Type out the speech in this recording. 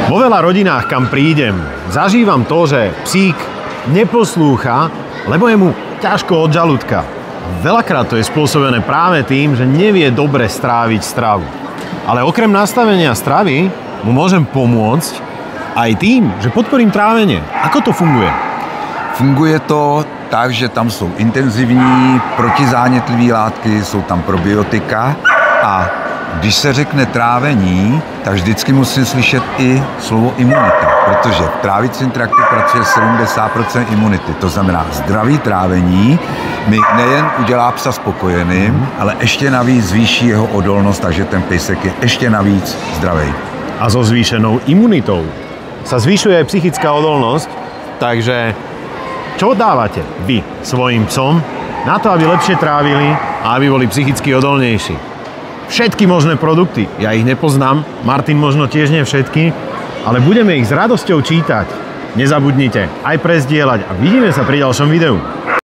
Vo veľa rodinách, kam prídem, zažívam to, že psík neposlúcha, lebo je mu ťažko od žalúdka. Veľakrát to je spôsobené práve tým, že nevie dobre stráviť stravu. Ale okrem nastavenia stravy mu môžem pomôcť aj tým, že podporím trávenie. Ako to funguje? Funguje to tak, že tam jsou intenzivní protizánětlivé látky, jsou tam probiotika a když se řekne trávení, tak vždycky musím slyšet i slovo imunita, protože v trávicím traktu pracuje 70% imunity. To znamená, zdravý trávení mi nejen udělá psa spokojeným, ale ještě navíc zvýší jeho odolnost, takže ten pejsek je ještě navíc zdravý. A so zvýšenou imunitou sa zvyšuje aj psychická odolnosť, takže čo dávate vy svojim psom na to, aby lepšie trávili a aby boli psychicky odolnejší? Všetky možné produkty, ja ich nepoznám, Martin možno tiež nie všetky, ale budeme ich s radosťou čítať. Nezabudnite aj prezdieľať a vidíme sa pri ďalšom videu.